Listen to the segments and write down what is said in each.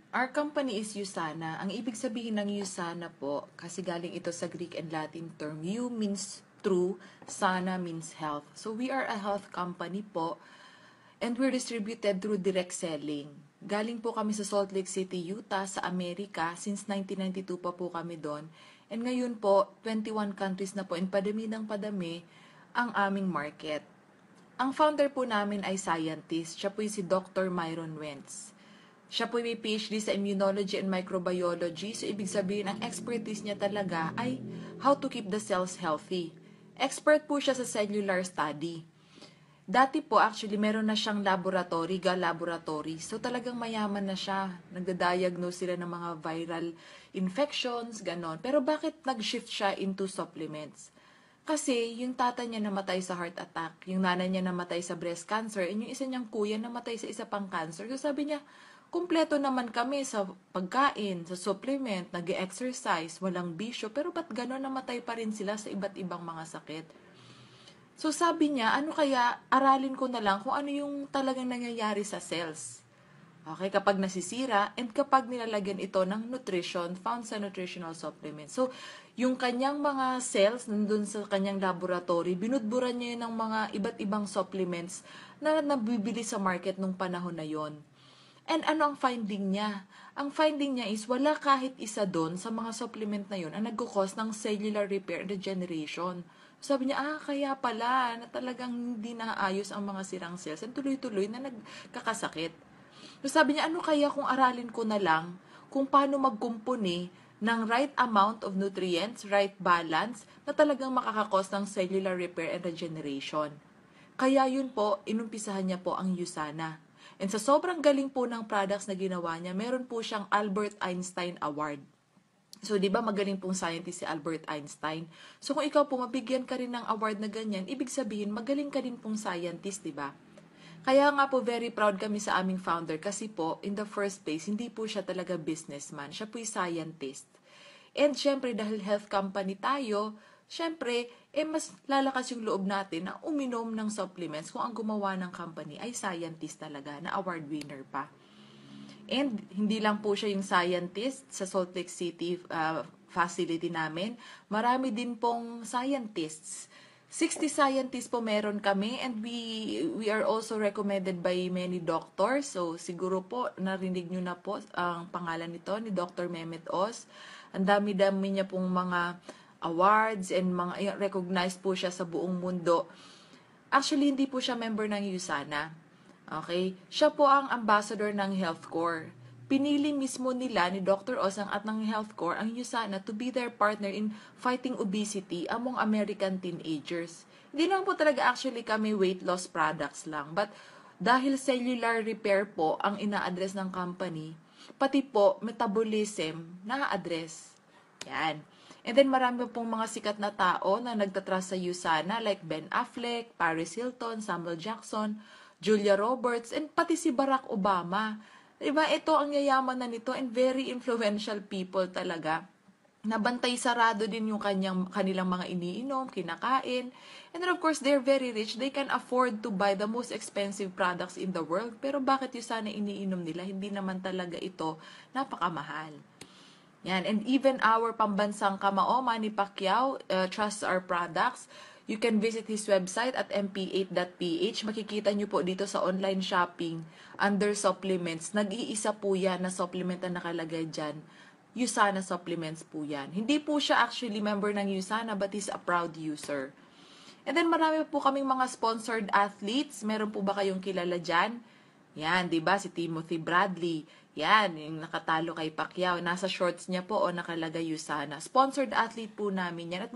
Our company is USANA. Ang ibig sabihin ng USANA po, kasi galing ito sa Greek and Latin term, U means true, Sana means health. So we are a health company po, and we're distributed through direct selling. Galing po kami sa Salt Lake City, Utah, sa Amerika. Since 1992 pa po kami doon. And ngayon po, 21 countries na po, and padami ng padami ang aming market. Ang founder po namin ay scientist. Siya po si Dr. Myron Wentz. Siya po may PhD sa Immunology and Microbiology. So, ibig sabihin, ang expertise niya talaga ay how to keep the cells healthy. Expert po siya sa cellular study. Dati po, actually, meron na siyang laboratory, laboratory. So, talagang mayaman na siya. Nagda-diagnose sila ng mga viral infections, ganon. Pero bakit nag-shift siya into supplements? Kasi yung tata niya namatay sa heart attack, yung nanay niya namatay sa breast cancer, and yung isa niyang kuya namatay sa isa pang cancer. So sabi niya, kumpleto naman kami sa pagkain, sa supplement, nag-exercise, walang bisyo, pero ba't gano'n namatay pa rin sila sa iba't ibang mga sakit? So sabi niya, ano kaya, aralin ko na lang kung ano yung talagang nangyayari sa cells. Okay, kapag nasisira, and kapag nilalagyan ito ng nutrition found sa nutritional supplement. So, yung kanyang mga cells nandun sa kanyang laboratory, binudburan niya yun ng mga iba't ibang supplements na nabibili sa market nung panahon na yon. And ano ang finding niya? Ang finding niya is wala kahit isa doon sa mga supplement na yun ang nagkukos ng cellular repair and regeneration. Sabi niya, kaya pala na talagang hindi naayos ang mga sirang cells and tuloy-tuloy na nagkakasakit. So sabi niya, ano kaya kung aralin ko na lang kung paano magkumpuni ng right amount of nutrients, right balance, na talagang makakakos ng cellular repair and regeneration. Kaya yun po, inumpisahan niya po ang USANA. And sa sobrang galing po ng products na ginawa niya, meron po siyang Albert Einstein Award. So, di ba magaling pong scientist si Albert Einstein? So, kung ikaw po mabigyan ka rin ng award na ganyan, ibig sabihin, magaling ka rin pong scientist, di ba? Kaya nga po very proud kami sa aming founder kasi po, in the first place, hindi po siya talaga businessman. Siya po'y scientist. And syempre, dahil health company tayo, syempre, mas lalakas yung loob natin na uminom ng supplements kung ang gumawa ng company ay scientist talaga, na award winner pa. And hindi lang po siya yung scientist sa Salt Lake City facility namin. Marami din pong scientists. 60 scientists po meron kami, and we are also recommended by many doctors. So siguro po narinig nyo na po ang pangalan nito ni Dr. Mehmet Oz. Ang dami-dami niya pong mga awards and mga recognized po siya sa buong mundo. Actually, hindi po siya member ng USANA. Okay? Siya po ang ambassador ng Health Corps. Pinili mismo nila ni Dr. Osang at ng Health Corps ang USANA to be their partner in fighting obesity among American teenagers. Hindi naman po talaga actually kami weight loss products lang. But dahil cellular repair po ang ina-address ng company, pati po metabolism na-address. Yan. And then marami pong mga sikat na tao na nagtatrust sa USANA like Ben Affleck, Paris Hilton, Samuel Jackson, Julia Roberts, and pati si Barack Obama. Diba, ito ang yayaman na nito and very influential people talaga. Nabantay sarado din yung kanilang mga iniinom, kinakain. And then of course, they're very rich. They can afford to buy the most expensive products in the world. Pero bakit yung sana iniinom nila? Hindi naman talaga ito napakamahal. Yan. And even our pambansang kamao, Manny Pacquiao, trusts our products. You can visit his website at mp8.ph. Makikita nyo po dito sa online shopping, under supplements. Nag-iisa po yan na supplement na nakalagay dyan. USANA supplements po yan. Hindi po siya actually member ng USANA, but he's a proud user. And then marami po kaming mga sponsored athletes. Meron po ba kayong kilala dyan? Yan, di ba? Si Timothy Bradley. Yan, yung nakatalo kay Pacquiao. Nasa shorts niya po o nakalagay USANA. Sponsored athlete po namin yan. At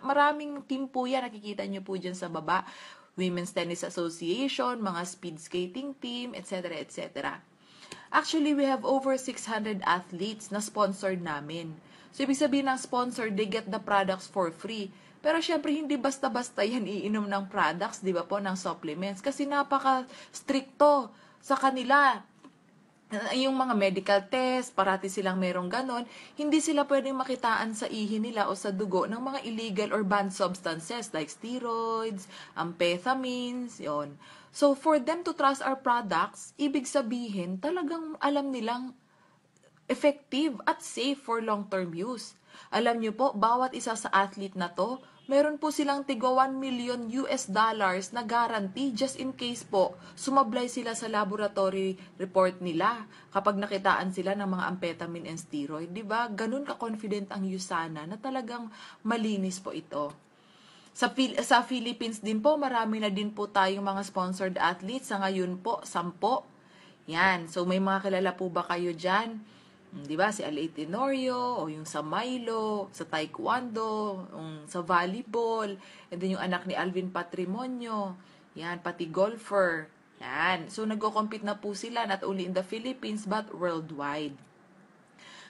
maraming team po yan. Nakikita niyo po dyan sa baba. Women's Tennis Association, mga speed skating team, etc. etc. Actually, we have over 600 athletes na sponsored namin. So, ibig sabihin ng sponsor, they get the products for free. Pero syempre, hindi basta-basta yan iinom ng products, di ba po, ng supplements. Kasi napaka-stricto sa kanila. Yung mga medical test, parati silang merong ganon, hindi sila pwedeng makitaan sa ihi nila o sa dugo ng mga illegal or banned substances like steroids, amphetamines, yon. So, for them to trust our products, ibig sabihin, talagang alam nilang effective at safe for long-term use. Alam niyo po, bawat isa sa athlete na to, meron po silang tigwa 1 million US dollars na guarantee just in case po sumablay sila sa laboratory report nila kapag nakitaan sila ng mga amphetamine and steroid. Diba? Ganun ka-confident ang USANA na talagang malinis po ito. Sa Philippines din po, marami na din po tayong mga sponsored athletes. Sa ngayon po, 10. Yan. So, may mga kilala po ba kayo dyan? Di ba? Si L.A. Tenorio, o yung sa Milo, sa Taekwondo, sa volleyball, and then yung anak ni Alvin Patrimonio. Yan, pati golfer. Yan. So, nagko-compete na po sila not only in the Philippines but worldwide.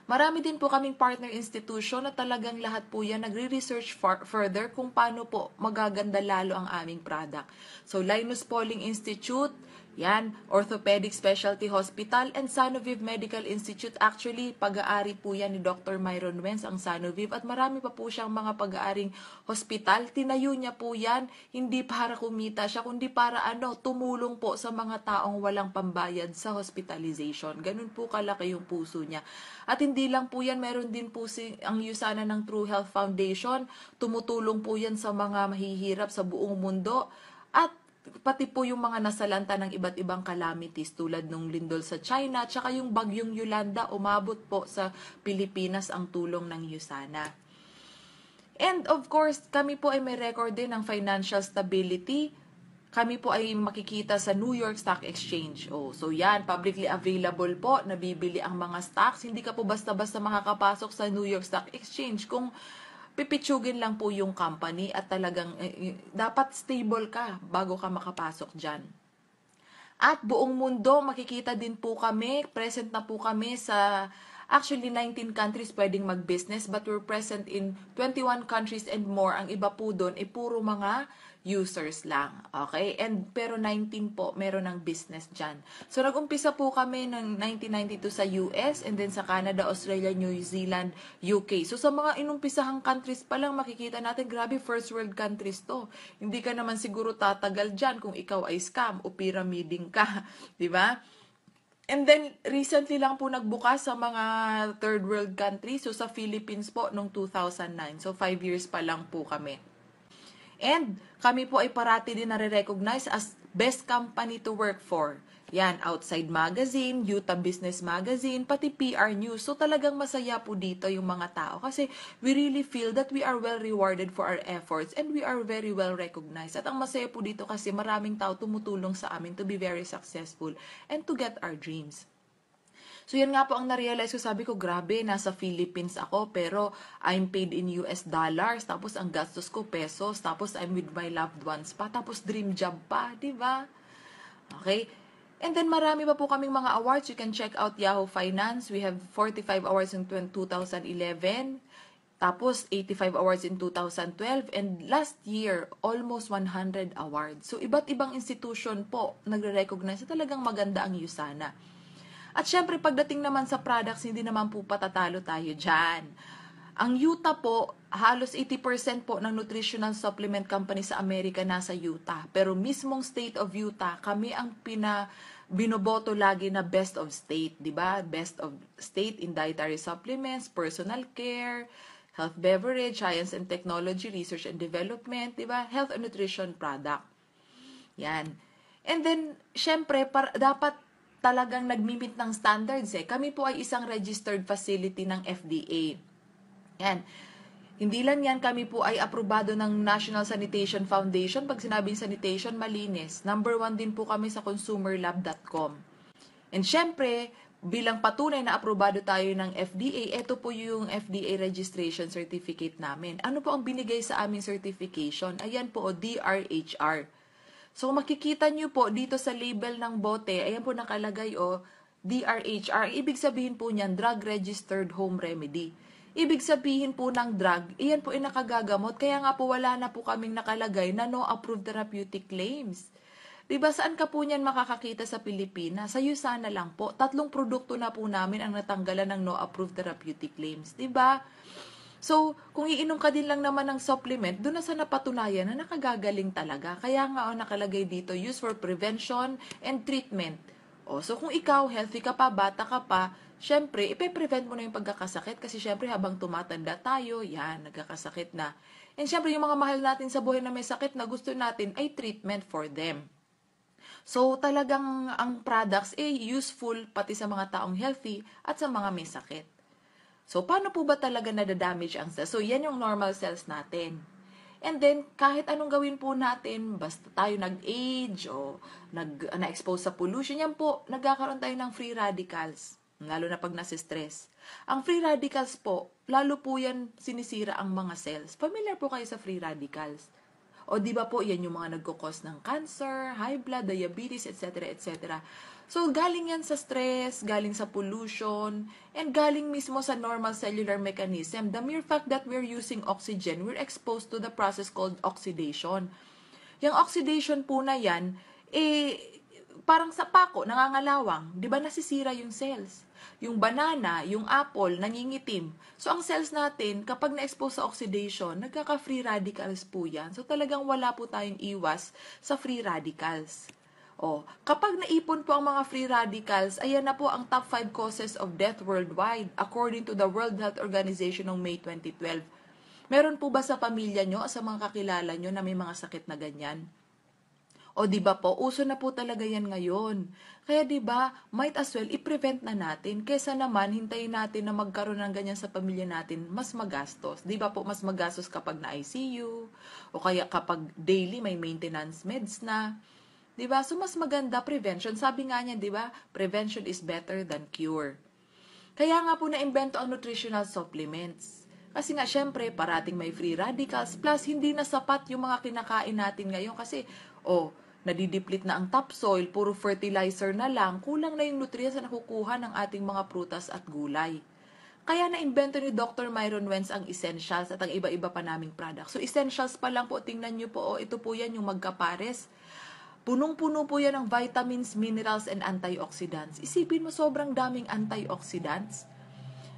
Marami din po kaming partner institution na talagang lahat po yan nagre-research further kung paano po magaganda lalo ang aming product. So, Linus Pauling Institute, yan, Orthopedic Specialty Hospital, and Sanoviv Medical Institute. Actually, pag-aari po yan ni Dr. Myron Wenz, ang Sanoviv, at marami pa po siyang mga pag-aaring hospital. Tinayo niya po yan, hindi para kumita siya, kundi para tumulong po sa mga taong walang pambayad sa hospitalization. Ganun po kalaki yung puso niya. At hindi lang po yan, meron din po ang USANA ng True Health Foundation. Tumutulong po yan sa mga mahihirap sa buong mundo. At pati po yung mga nasalanta ng iba't ibang calamities tulad nung lindol sa China, tsaka yung bagyong Yolanda, umabot po sa Pilipinas ang tulong ng USANA. And of course, kami po ay may record din ng financial stability. Kami po ay makikita sa New York Stock Exchange. So yan, publicly available po, nabibili ang mga stocks. Hindi ka po basta-basta makakapasok sa New York Stock Exchange kung pipitsugin lang po yung company at talagang dapat stable ka bago ka makapasok dyan. At buong mundo, makikita din po kami, present na po kami sa actually 19 countries pwedeng mag-business, but we're present in 21 countries and more. Ang iba po doon ay puro mga users lang. Okay? Pero 19 po, meron ng business dyan. So, nag-umpisa po kami ng 1992 sa US, and then sa Canada, Australia, New Zealand, UK. So, sa mga inumpisahang countries pa lang, makikita natin, grabe, first world countries to. Hindi ka naman siguro tatagal dyan kung ikaw ay scam o pyramiding ka. Diba? And then, recently lang po nagbukas sa mga third world countries. So, sa Philippines po, noong 2009. So, 5 years pa lang po kami. And kami po ay parati din nare-recognize as best company to work for. Yan, Outside Magazine, Utah Business Magazine, pati PR News. So talagang masaya po dito yung mga tao kasi we really feel that we are well rewarded for our efforts and we are very well recognized. At ang masaya po dito kasi maraming tao tumutulong sa amin to be very successful and to get our dreams. So, yan nga po ang na-realize ko. Sabi ko, grabe, nasa Philippines ako, pero I'm paid in US dollars, tapos ang gastos ko pesos, tapos I'm with my loved ones pa, tapos dream job pa, di ba? Okay? And then, marami pa po kaming mga awards. You can check out Yahoo Finance. We have 45 awards in 2011, tapos 85 awards in 2012, and last year, almost 100 awards. So, iba't ibang institution po nagre-recognize na talagang maganda ang USANA. At syempre, pagdating naman sa products, hindi naman po patatalo tayo dyan. Ang Utah po, halos 80% po ng nutritional supplement company sa Amerika nasa Utah. Pero mismong state of Utah, kami ang binoboto lagi na best of state, di ba? Best of state in dietary supplements, personal care, health beverage, science and technology, research and development, di ba? Health and nutrition product. Yan. And then, syempre, dapat talagang nagmimit ng standards eh. Kami po ay isang registered facility ng FDA. Yan. Hindi lang yan, kami po ay aprobado ng National Sanitation Foundation. Pag sinabing sanitation, malinis. Number 1 din po kami sa consumerlab.com. And syempre, bilang patunay na aprobado tayo ng FDA, ito po yung FDA registration certificate namin. Ano po ang binigay sa aming certification? Ayan po, DRHR. So, makikita nyo po dito sa label ng bote, ayan po nakalagay DRHR. Ibig sabihin po niyan, Drug Registered Home Remedy. Ibig sabihin po ng drug, iyan po ay nakagagamot. Kaya nga po wala na po kaming nakalagay na no approved therapeutic claims. Diba, saan ka po niyan makakakita sa Pilipinas? Sa USANA lang po. 3 produkto na po namin ang natanggalan ng no approved therapeutic claims. Diba? So, kung iinom ka din lang naman ng supplement, doon na sa napatunayan na nakagagaling talaga. Kaya nga nakalagay dito, used for prevention and treatment O, so kung ikaw, healthy ka pa, bata ka pa, syempre, ipe-prevent mo na yung pagkakasakit kasi syempre habang tumatanda tayo, yan, nagkakasakit na. And syempre, yung mga mahal natin sa buhay na may sakit na gusto natin ay treatment for them. So, talagang ang products ay useful pati sa mga taong healthy at sa mga may sakit. So, paano po ba talaga nadadamage ang cells? So, yan yung normal cells natin. And then, kahit anong gawin po natin, basta tayo nag-age o na-expose sa pollution, yan po, nagkakaroon tayo ng free radicals, lalo na pag nasi-stress. Ang free radicals po, lalo po yan sinisira ang mga cells. Familiar po kayo sa free radicals? O di ba po, yan yung mga nagkukos ng cancer, high blood, diabetes, etc. etc. So, galing yan sa stress, galing sa pollution, and galing mismo sa normal cellular mechanism. The mere fact that we're using oxygen, we're exposed to the process called oxidation. Yung oxidation po na yan, parang sa pako, nangangalawang. Di ba nasisira yung cells? Yung banana, yung apple, nangingitim. So, ang cells natin, kapag na-expose sa oxidation, nagkaka-free radicals po yan. So, talagang wala po tayong iwas sa free radicals. O, kapag naipon po ang mga free radicals, ayan na po ang top 5 causes of death worldwide according to the World Health Organization noong May 2012. Meron po ba sa pamilya nyo o sa mga kakilala nyo na may mga sakit na ganyan? O di ba po, uso na po talaga yan ngayon. Kaya di ba, might as well i-prevent na natin kaysa naman hintayin natin na magkaroon ng ganyan sa pamilya natin, mas magastos. Di ba po, mas magastos kapag na ICU o kaya kapag daily may maintenance meds na. Di ba? So mas maganda prevention. Sabi nga niya, di ba? Prevention is better than cure. Kaya nga po na-invento ang nutritional supplements. Kasi nga, syempre, parating may free radicals, plus hindi na sapat yung mga kinakain natin ngayon kasi, nadidiplit na ang topsoil, puro fertilizer na lang, kulang na yung nutrients na nakukuha ng ating mga prutas at gulay. Kaya na-invento ni Dr. Myron Wentz ang essentials at ang iba-iba pa naming products. So, essentials pa lang po, tingnan nyo po, ito po yan yung magkapares. Punong-puno po yan ng vitamins, minerals, and antioxidants. Isipin mo, sobrang daming antioxidants.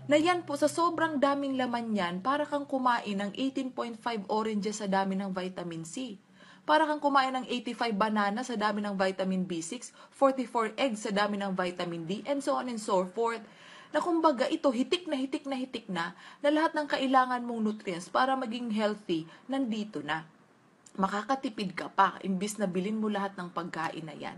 Na yan po, sa sobrang daming laman yan, para kang kumain ng 18.5 oranges sa dami ng vitamin C. Para kang kumain ng 85 banana sa dami ng vitamin B6, 44 eggs sa dami ng vitamin D, and so on and so forth. Na kumbaga, ito, hitik na lahat ng kailangan mong nutrients para maging healthy, nandito na. Makakatipid ka pa, imbis na bilhin mo lahat ng pagkain na yan.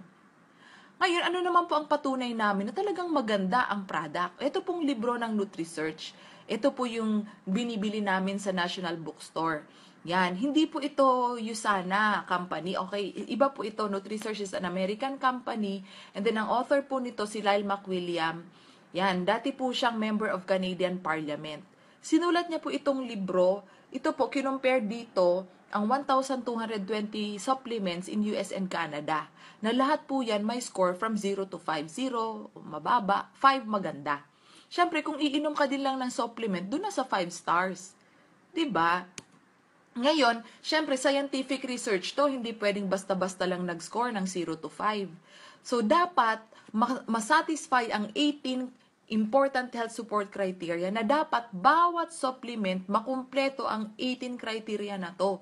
Ngayon, ano naman po ang patunay namin na talagang maganda ang product? Ito pong libro ng NutriSearch. Ito po yung binibili namin sa National Bookstore. Yan, hindi po ito USANA company. Okay, iba po ito. NutriSearch is an American company. And then ang author po nito si Lyle McWilliam. Yan, dati po siyang member of Canadian Parliament. Sinulat niya po itong libro. Ito po, kinumpare dito ang 1,220 supplements in US and Canada. Na lahat po yan may score from 0 to 5. 0, mababa. 5, maganda. Siyempre, kung iinom ka din lang ng supplement, doon na sa 5 stars. Diba? Ngayon, siyempre, scientific research to, hindi pwedeng basta-basta lang nag-score ng 0 to 5. So, dapat masatisfy ang 18 important health support criteria na dapat bawat supplement makumpleto ang 18 criteria na to.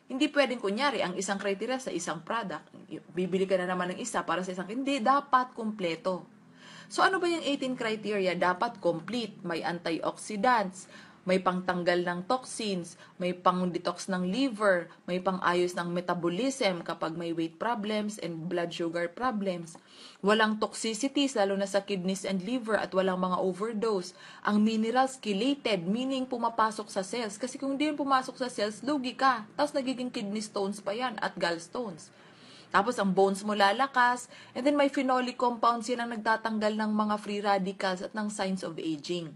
Hindi pwedeng kunyari ang isang criteria sa isang product. Bibili ka na naman ng isa para sa isang. Hindi, dapat kumpleto. So ano ba yung 18 criteria? Dapat complete. May antioxidants, may pangtanggal ng toxins, may pang-detox ng liver, may pang-ayos ng metabolism kapag may weight problems and blood sugar problems. Walang toxicities, lalo na sa kidneys and liver at walang mga overdose. Ang minerals chelated, meaning pumapasok sa cells. Kasi kung hindi pumasok sa cells, lugi ka. Tapos nagiging kidney stones pa yan at gallstones. Tapos ang bones mo lalakas. And then may phenolic compounds yan ang nagtatanggal ng mga free radicals at ng signs of aging.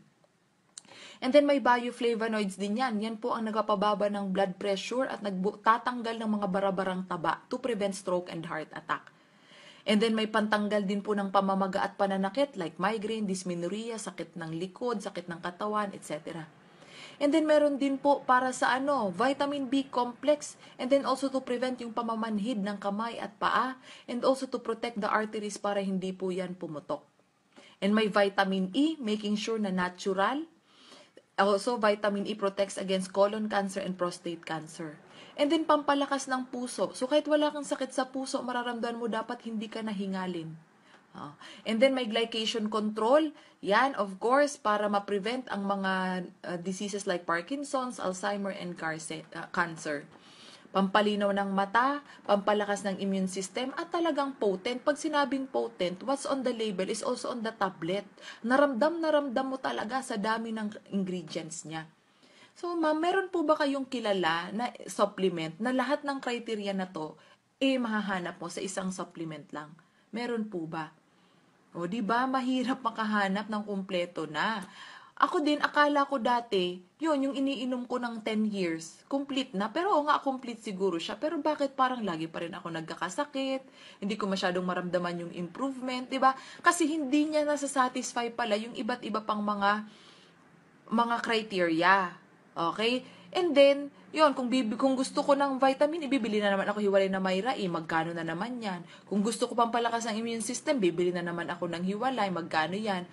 And then may bioflavonoids din yan. Yan po ang nagpapababa ng blood pressure at nagtatanggal ng mga barabarang taba to prevent stroke and heart attack. And then may pantanggal din po ng pamamaga at pananakit like migraine, dysmenorrhea, sakit ng likod, sakit ng katawan, etc. And then meron din po para sa vitamin B complex, and then also to prevent yung pamamanhid ng kamay at paa, and also to protect the arteries para hindi po yan pumutok. And may vitamin E, making sure na natural. Also, vitamin E protects against colon cancer and prostate cancer. And then, pampalakas ng puso. So, kahit wala kang sakit sa puso, mararamdaman mo dapat hindi ka nahingalin. Oh. And then may glycation control. Yan, of course, para ma-prevent ang mga diseases like Parkinson's, Alzheimer, and cancer. Pampalinaw ng mata, pampalakas ng immune system, at talagang potent. Pag sinabing potent, what's on the label is also on the tablet. Naramdam mo talaga sa dami ng ingredients niya. So, ma'am, meron po ba kayong kilala na supplement na lahat ng criteria na to, mahahanap mo sa isang supplement lang? Meron po ba? O, di ba mahirap makahanap ng kumpleto na. Ako din, akala ko dati, yung iniinom ko ng 10 years, complete na. Pero nga, complete siguro siya. Pero bakit parang lagi pa rin ako nagkakasakit? Hindi ko masyadong maramdaman yung improvement, di ba? Kasi hindi niya nasa-satisfy pala yung iba't iba pang mga criteria. Okay? And then, kung gusto ko ng vitamin, ibibili na naman ako hiwalay na Myra, magkano na naman yan? Kung gusto ko pang palakas ng immune system, bibili na naman ako ng hiwalay, magkano yan?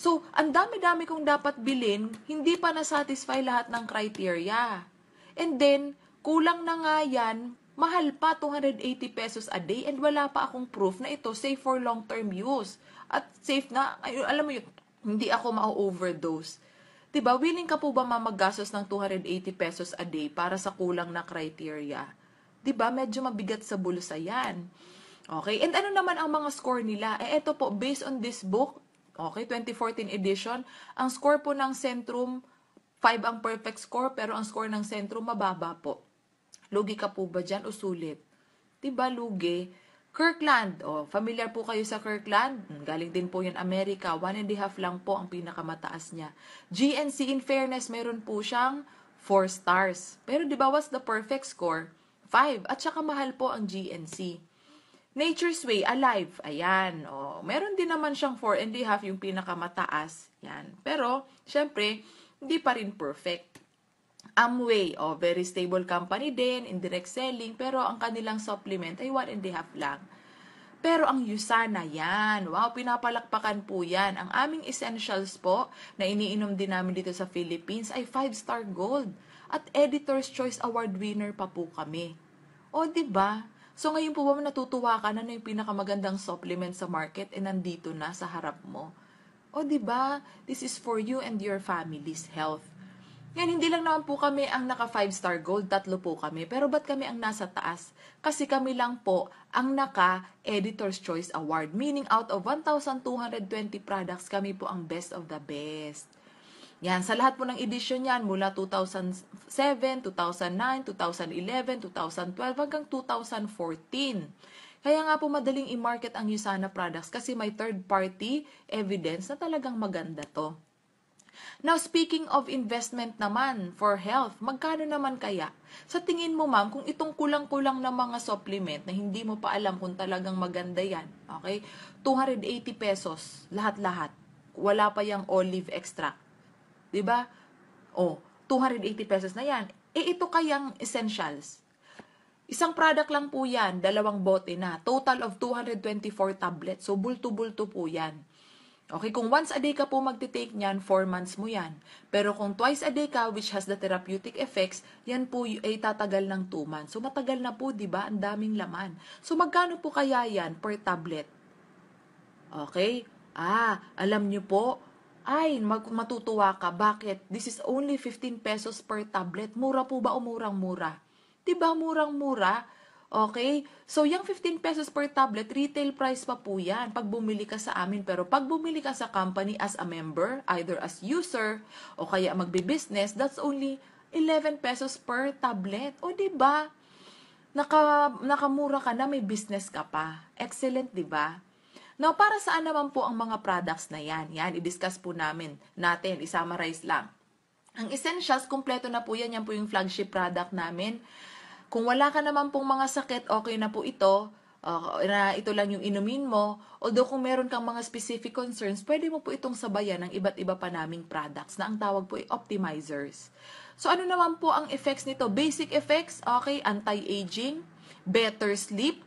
So, ang dami-dami kong dapat bilhin, hindi pa na-satisfy lahat ng criteria. And then, kulang na nga yan, mahal pa, 280 pesos a day, and wala pa akong proof na ito safe for long-term use. At safe na, alam mo yun, hindi ako ma-overdose. Diba, willing ka po ba maggastos ng 280 pesos a day para sa kulang na criteria? Diba, medyo mabigat sa bulsa yan. Okay, and ano naman ang mga score nila? Ito po, based on this book, okay, 2014 edition, ang score po ng Centrum, 5 ang perfect score, pero ang score ng Centrum mababa po. Lugi ka po ba dyan o sulit? Diba, lugi? Kirkland, familiar po kayo sa Kirkland? Galing din po yan Amerika, 1.5 lang po ang pinakamataas niya. GNC, in fairness, meron po siyang 4 stars. Pero di ba, what's the perfect score? 5. At saka mahal po ang GNC. Nature's Way, Alive, ayan. Meron din naman siyang 4.5 yung pinakamataas. Yan. Pero, syempre, hindi pa rin perfect. Amway, very stable company din, indirect selling, pero ang kanilang supplement ay 1.5 lang. Pero ang Usana, yan. Wow, pinapalakpakan po yan. Ang aming essentials po, na iniinom din namin dito sa Philippines, ay 5-star gold. At Editor's Choice Award winner pa po kami. O, diba? So, ngayon po ba natutuwa ka na yung pinakamagandang supplement sa market nandito na sa harap mo? O, diba? This is for you and your family's health. Yan, hindi lang naman po kami ang naka 5-star gold, 3 po kami. Pero ba't kami ang nasa taas? Kasi kami lang po ang naka Editor's Choice Award. Meaning out of 1,220 products, kami po ang best of the best. Yan, sa lahat po ng edisyon yan, mula 2007, 2009, 2011, 2012, hanggang 2014. Kaya nga po madaling i-market ang Usana products kasi may third-party evidence na talagang maganda to. Now, speaking of investment naman for health, magkano naman kaya? Sa tingin mo, ma'am, kung itong kulang-kulang na mga supplement na hindi mo pa alam kung talagang maganda yan, okay? 280 pesos, lahat-lahat. Wala pa yung olive extract. Diba? 280 pesos na yan. Ito kayang essentials. Isang product lang po yan, 2 bote na. Total of 224 tablets. So, bulto-bulto po yan. Okay, kung once a day ka po magte-take niyan, 4 months mo yan. Pero kung twice a day ka, which has the therapeutic effects, yan po ay tatagal ng 2 months. So, matagal na po, di ba? Ang daming laman. So, magkano po kaya yan per tablet? Okay? Alam nyo po, matutuwa ka. Bakit? This is only 15 pesos per tablet. Mura po ba o murang-mura? Di ba murang-mura? Okay? So, yung 15 pesos per tablet, retail price pa po yan pag bumili ka sa amin. Pero pag bumili ka sa company as a member, either as user o kaya magbi-business, that's only 11 pesos per tablet. O, diba? Nakamura ka na, may business ka pa. Excellent, diba? Now, para saan naman po ang mga products na yan? Yan, i-discuss po natin. I-summarize lang. Ang essentials, kumpleto na po yan. Yan po yung flagship product namin. Kung wala ka naman pong mga sakit, okay na po ito, na ito lang yung inumin mo. Although kung meron kang mga specific concerns, pwede mo po itong sabayan ng iba't iba pa naming products na ang tawag po ay optimizers. So ano naman po ang effects nito? Basic effects, okay, anti-aging, better sleep.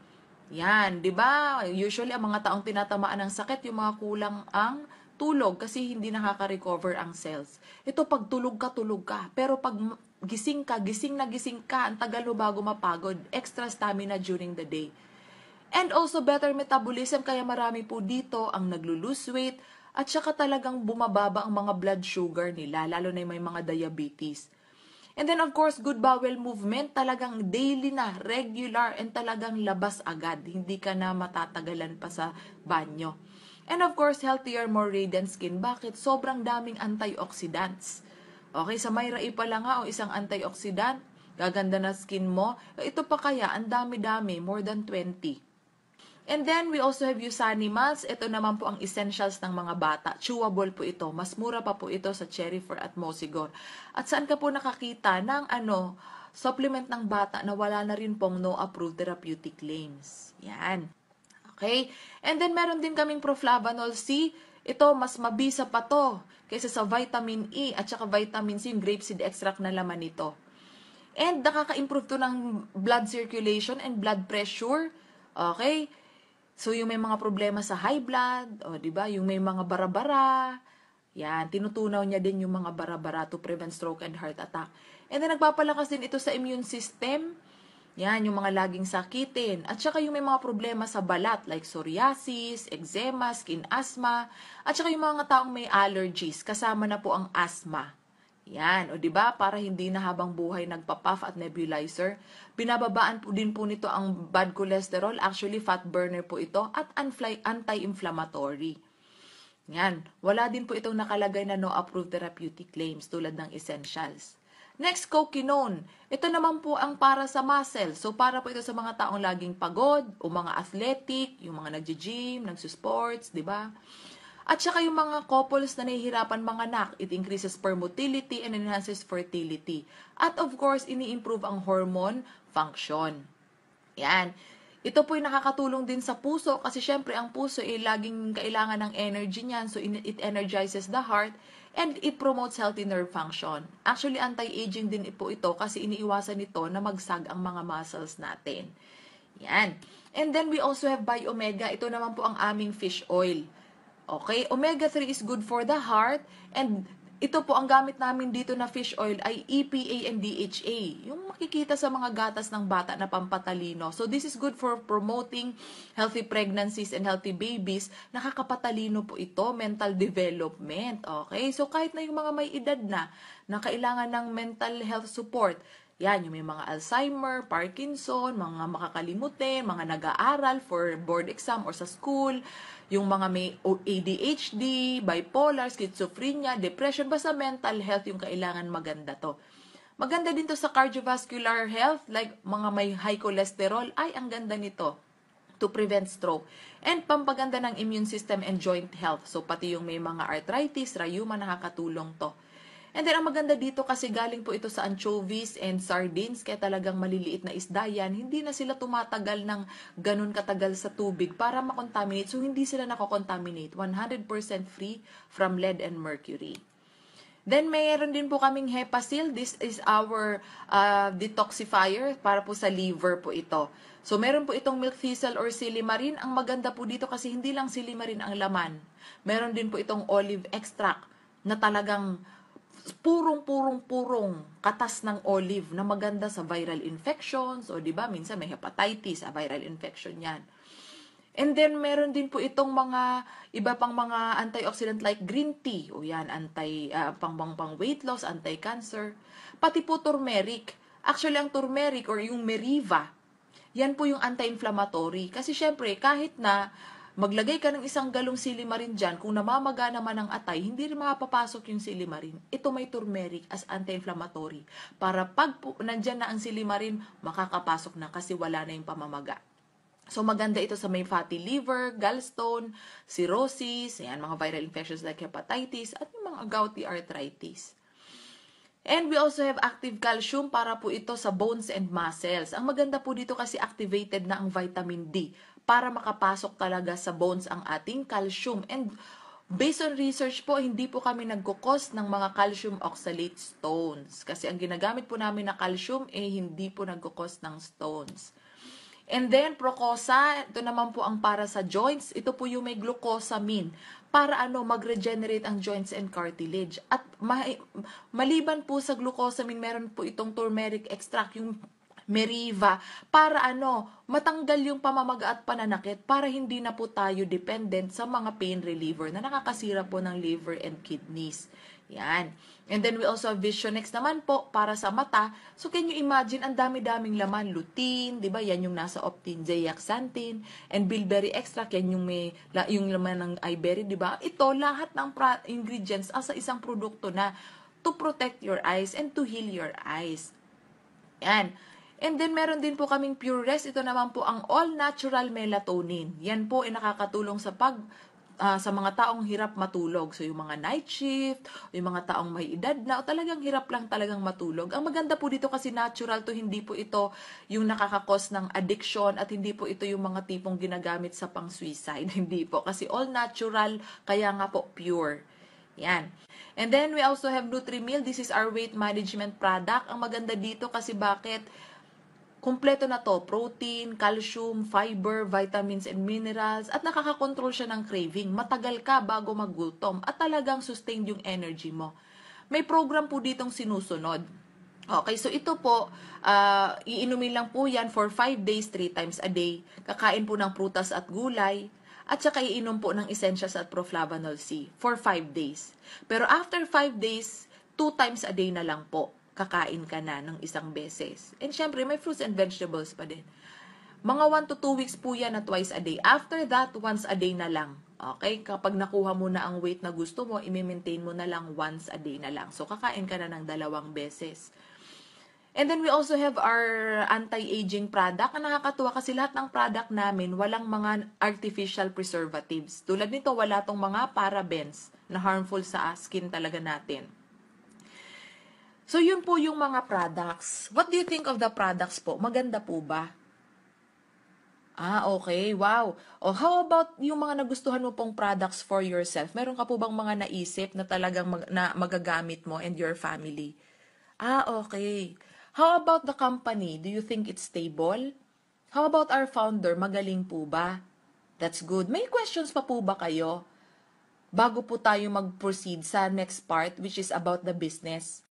Yan, di ba? Usually ang mga taong tinatamaan ng sakit, yung mga kulang ang tulog kasi hindi nakaka-recover ang cells. Ito pag tulog ka. Pero pag gising ka, ang tagal mo bago mapagod, extra stamina during the day. And also better metabolism, kaya marami po dito ang naglo-lose weight at saka talagang bumababa ang mga blood sugar nila, lalo na yung may mga diabetes. And then of course, good bowel movement, talagang daily na, regular, and talagang labas agad. Hindi ka na matatagalan pa sa banyo. And of course, healthier, more radiant skin. Bakit? Sobrang daming antioxidants. Okay, sa Myra pa lang nga, o isang antioxidant, gaganda na skin mo. Ito pa kaya, ang dami-dami, more than 20. And then, we also have Eusanimals. Ito naman po ang essentials ng mga bata. Chewable po ito. Mas mura pa po ito sa Cherryfer at Mosigor. At saan ka po nakakita ng supplement ng bata na wala na rin pong no approved therapeutic claims. Yan. Okay? And then, meron din kaming Proflavanol C. Ito, mas mabisa pa to kaysa sa vitamin E at saka vitamin C, yung grapeseed extract na laman nito. And nakaka-improve to ng blood circulation and blood pressure. Okay? So, yung may mga problema sa high blood, o di ba? Yung may mga bara-bara, yan, tinutunaw niya din yung mga bara-bara to prevent stroke and heart attack. And then, nagpapalakas din ito sa immune system. Yan, yung mga laging sakitin. At saka yung may mga problema sa balat, like psoriasis, eczema, skin asthma, at saka yung mga taong may allergies, kasama na po ang asthma. Yan, o 'di ba? Para hindi na habang buhay nagpa-puff at nebulizer, binababaan po din po nito ang bad cholesterol, actually fat burner po ito, at anti-inflammatory. Yan, wala din po itong nakalagay na no approved therapeutic claims tulad ng essentials. Next, coquinone. Ito naman po ang para sa muscle. So, para po ito sa mga taong laging pagod o mga athletic, yung mga nagji-gym, nagsusports, 'di ba? At saka yung mga couples na nahihirapan manganak, it increases sperm motility and enhances fertility. At of course, ini-improve ang hormone function. Yan. Ito po yung nakakatulong din sa puso kasi syempre ang puso ay laging kailangan ng energy niyan. So it energizes the heart and it promotes healthy nerve function. Actually, anti-aging din po ito kasi iniiwasan nito na magsag ang mga muscles natin. Yan. And then we also have Biomega. Ito naman po ang aming fish oil. Okay, omega-3 is good for the heart and ito po ang gamit namin dito na fish oil ay EPA and DHA. Yung makikita sa mga gatas ng bata na pampatalino. So this is good for promoting healthy pregnancies and healthy babies. Nakakapatalino po ito, mental development. Okay, so kahit na yung mga may edad na kailangan ng mental health support, yan, yung may mga Alzheimer, Parkinson, mga makakalimutin, mga nag-aaral for board exam or sa school, yung mga may ADHD, bipolar, schizophrenia, depression, basta mental health yung kailangan maganda to. Maganda din to sa cardiovascular health, like mga may high cholesterol, ay ang ganda nito to prevent stroke. And pampaganda ng immune system and joint health. So pati yung may mga arthritis, rheuma, nakakatulong to. And then, ang maganda dito kasi galing po ito sa anchovies and sardines, kaya talagang maliliit na isda yan. Hindi na sila tumatagal ng ganun katagal sa tubig para makontaminate. So, hindi sila nakakontaminate. 100% free from lead and mercury. Then, mayroon din po kaming Hepasil. This is our detoxifier para po sa liver po ito. So, meron po itong milk thistle or silimarin. Ang maganda po dito kasi hindi lang silimarin ang laman. Meron din po itong olive extract na talagang purong katas ng olive na maganda sa viral infections o 'di ba minsan may hepatitis, viral infection 'yan. And then meron din po itong mga iba pang mga antioxidant like green tea o 'yan pang weight loss, anti-cancer, pati po turmeric. Actually ang turmeric or yung Meriva, yan po yung anti-inflammatory kasi syempre kahit na maglagay ka ng isang galong silimarin dyan, kung namamaga naman ang atay, hindi rin makapapasok yung silimarin. Ito may turmeric as anti-inflammatory. Para pag nandyan na ang silimarin, makakapasok na kasi wala na yung pamamaga. So maganda ito sa may fatty liver, gallstone, cirrhosis, yan, mga viral infections like hepatitis, at yung mga gouty arthritis. And we also have active calcium para po ito sa bones and muscles. Ang maganda po dito kasi activated na ang vitamin D para makapasok talaga sa bones ang ating calcium. And based on research po, hindi po kami nagkukos ng mga calcium oxalate stones. Kasi ang ginagamit po namin na calcium, hindi po nagkukos ng stones. And then, Procosa, ito naman po ang para sa joints. Ito po yung may glucosamine para mag-regenerate ang joints and cartilage. At maliban po sa glucosamine, meron po itong turmeric extract, yung Meriva, para matanggal yung pamamaga at pananakit para hindi na po tayo dependent sa mga pain reliever na nakakasira po ng liver and kidneys. Yan. And then we also have Visionex naman po para sa mata. So can you imagine, ang dami-daming laman, lutein, 'di ba? Yan yung nasa Optin, zeaxanthin, and bilberry extract, yan yung may yung laman ng iberry, 'di ba? Ito lahat ng ingredients sa isang produkto na to protect your eyes and to heal your eyes. Yan. And then, meron din po kaming Pure Rest. Ito naman po ang all-natural melatonin. Yan po ay nakakatulong sa mga taong hirap matulog. So, yung mga night shift, yung mga taong may edad na, o talagang hirap lang talagang matulog. Ang maganda po dito kasi natural to, hindi po ito yung nakakakos ng addiction at hindi po ito yung mga tipong ginagamit sa pang-suicide. Hindi po. Kasi all natural, kaya nga po pure. Yan. And then, we also have Nutrimil. This is our weight management product. Ang maganda dito kasi bakit? Kumpleto na to, protein, calcium, fiber, vitamins and minerals, at nakakakontrol siya ng craving. Matagal ka bago magutom at talagang sustained yung energy mo. May program po ditong sinusunod. Okay, so ito po, iinumin lang po yan for 5 days, 3 times a day. Kakain po ng prutas at gulay, at saka iinom po ng essentials at proflavanol C for 5 days. Pero after 5 days, 2 times a day na lang po kakain ka na ng isang beses. And syempre, may fruits and vegetables pa din. Mga 1 to 2 weeks po yan na twice a day. After that, once a day na lang. Okay? Kapag nakuha mo na ang weight na gusto mo, i-maintain mo na lang once a day na lang. So, kakain ka na ng 2 beses. And then we also have our anti-aging product. Ang nakakatuwa kasi lahat ng product namin, walang mga artificial preservatives. Tulad nito, wala tong mga parabens na harmful sa skin talaga natin. So, yun po yung mga products. What do you think of the products po? Maganda po ba? Okay. Wow. O, how about yung mga nagustuhan mo pong products for yourself? Meron ka po bang mga naisip na talagang na magagamit mo and your family? Okay. How about the company? Do you think it's stable? How about our founder? Magaling po ba? That's good. May questions pa po ba kayo? Bago po tayo mag-proceed sa next part, which is about the business.